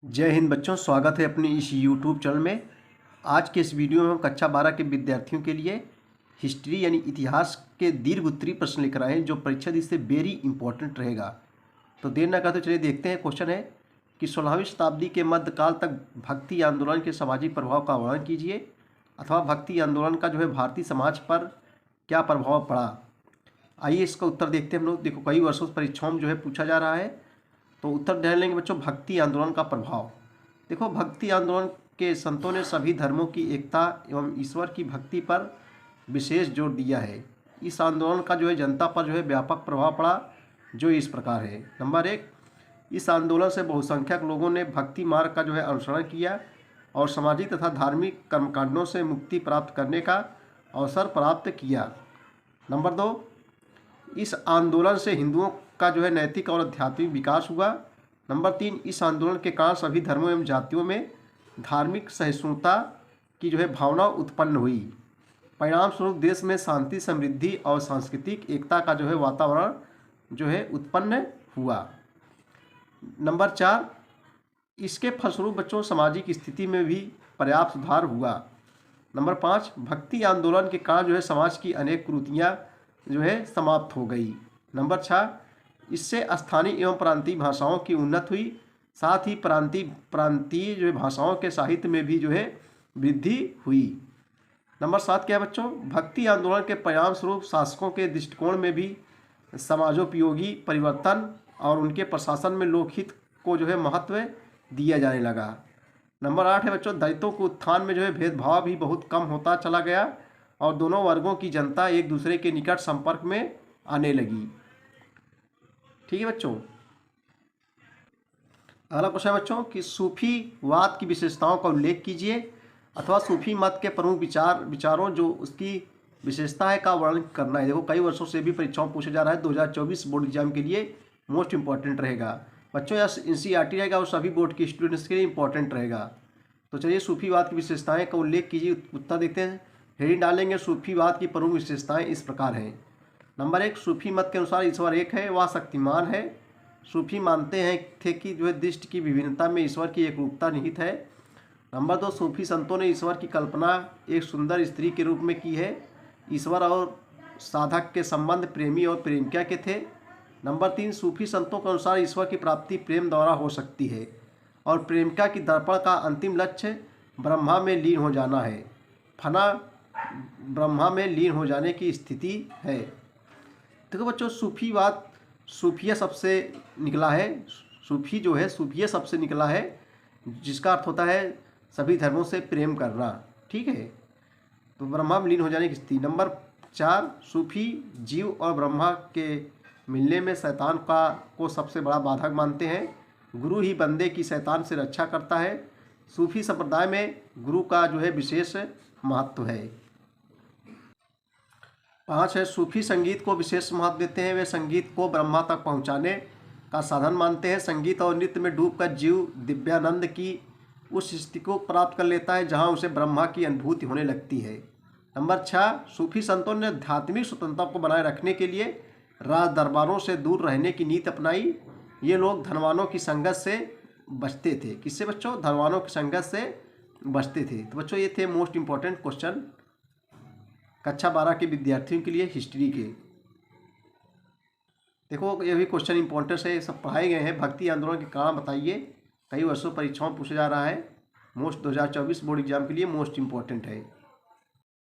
जय हिंद बच्चों, स्वागत है अपनी इस यूट्यूब चैनल में। आज के इस वीडियो में हम कक्षा 12 के विद्यार्थियों के लिए हिस्ट्री यानी इतिहास के दीर्घ उत्तरीय प्रश्न लिख रहे हैं जो परीक्षा दृष्टि से वेरी इंपॉर्टेंट रहेगा। तो देर न करते चलिए देखते हैं। क्वेश्चन है कि 16वीं शताब्दी के मध्यकाल तक भक्ति आंदोलन के सामाजिक प्रभाव का वर्णन कीजिए, अथवा भक्ति आंदोलन का भारतीय समाज पर क्या प्रभाव पड़ा। आइए इसका उत्तर देखते हैं हम लोग। देखो, कई वर्षों से परीक्षाओं में पूछा जा रहा है, तो उत्तर ध्यान लेंगे बच्चों। भक्ति आंदोलन का प्रभाव। देखो, भक्ति आंदोलन के संतों ने सभी धर्मों की एकता एवं ईश्वर की भक्ति पर विशेष जोर दिया है। इस आंदोलन का जनता पर व्यापक प्रभाव पड़ा, जो इस प्रकार है। नंबर 1, इस आंदोलन से बहुसंख्यक लोगों ने भक्ति मार्ग का अनुसरण किया और सामाजिक तथा धार्मिक कर्मकांडों से मुक्ति प्राप्त करने का अवसर प्राप्त किया। नंबर 2, इस आंदोलन से हिंदुओं का नैतिक और आध्यात्मिक विकास हुआ। नंबर 3, इस आंदोलन के कारण सभी धर्मों एवं जातियों में धार्मिक सहिष्णुता की भावना उत्पन्न हुई। परिणाम स्वरूप देश में शांति, समृद्धि और सांस्कृतिक एकता का वातावरण उत्पन्न हुआ। नंबर 4, इसके फलस्वरूप बच्चों सामाजिक स्थिति में भी पर्याप्त सुधार हुआ। नंबर 5, भक्ति आंदोलन के कारण समाज की अनेक कुरीतियाँ समाप्त हो गई। नंबर 6, इससे स्थानीय एवं प्रांतीय भाषाओं की उन्नति हुई, साथ ही प्रांतीय भाषाओं के साहित्य में भी वृद्धि हुई। नंबर 7 क्या है बच्चों, भक्ति आंदोलन के परिणाम स्वरूप शासकों के दृष्टिकोण में भी समाजोपयोगी परिवर्तन और उनके प्रशासन में लोकहित को महत्व दिया जाने लगा। नंबर 8 है बच्चों, दलितों के उत्थान में भेदभाव भी बहुत कम होता चला गया और दोनों वर्गों की जनता एक दूसरे के निकट संपर्क में आने लगी। ठीक है बच्चों। अगला क्वेश्चन है बच्चों कि सूफीवाद की विशेषताओं का उल्लेख कीजिए, अथवा सूफी मत के प्रमुख विचारों जो उसकी विशेषता है का वर्णन करना है। देखो, कई वर्षों से भी परीक्षाओं पूछा जा रहा है। 2024 बोर्ड एग्जाम के लिए मोस्ट इंपॉर्टेंट रहेगा बच्चों। यह NCERT रहेगा और सभी बोर्ड के स्टूडेंट्स के लिए इंपॉर्टेंट रहेगा। तो चलिए, सूफीवाद की विशेषताएं का उल्लेख कीजिए। उत्तर देखते हैं। हेडिंग डालेंगे, सूफीवाद की प्रमुख विशेषताएं इस प्रकार हैं। नंबर 1, सूफी मत के अनुसार ईश्वर एक है, वह शक्तिमान है। सूफी मानते हैं थे कि दृष्टि की विभिन्नता में ईश्वर की एकरूपता निहित है। नंबर 2, सूफी संतों ने ईश्वर की कल्पना एक सुंदर स्त्री के रूप में की है। ईश्वर और साधक के संबंध प्रेमी और प्रेमिका के थे। नंबर 3, सूफी संतों के अनुसार ईश्वर की प्राप्ति प्रेम द्वारा हो सकती है और प्रेमिका की दर्पण का अंतिम लक्ष्य ब्रह्मा में लीन हो जाना है। फना ब्रह्मा में लीन हो जाने की स्थिति है। देखो बच्चों, सूफीवाद सूफिया सबसे निकला है। सूफिया सबसे निकला है, जिसका अर्थ होता है सभी धर्मों से प्रेम करना। ठीक है, तो ब्रह्मा में लीन हो जाने की स्थिति। नंबर 4, सूफी जीव और ब्रह्मा के मिलने में शैतान को सबसे बड़ा बाधक मानते हैं। गुरु ही बंदे की शैतान से रक्षा करता है। सूफी संप्रदाय में गुरु का विशेष महत्व है। 5 है, सूफी संगीत को विशेष महत्व देते हैं। वे संगीत को ब्रह्मा तक पहुंचाने का साधन मानते हैं। संगीत और नृत्य में डूबकर जीव दिव्यानंद की उस स्थिति को प्राप्त कर लेता है जहां उसे ब्रह्मा की अनुभूति होने लगती है। नंबर 6, सूफी संतों ने आध्यात्मिक स्वतंत्रता को बनाए रखने के लिए राज दरबारों से दूर रहने की नीति अपनाई। ये लोग धनवानों की संगत से बचते थे। किससे बच्चों? धनवानों की संगत से बचते थे। तो बच्चों, ये थे मोस्ट इंपॉर्टेंट क्वेश्चन कक्षा 12 के विद्यार्थियों के लिए हिस्ट्री के। देखो, ये भी क्वेश्चन इंपॉर्टेंट है, सब पढ़ाए गए हैं। भक्ति आंदोलन के कारण बताइए। कई वर्षों परीक्षाओं पूछा जा रहा है। मोस्ट 2024 बोर्ड एग्जाम के लिए मोस्ट इंपॉर्टेंट है।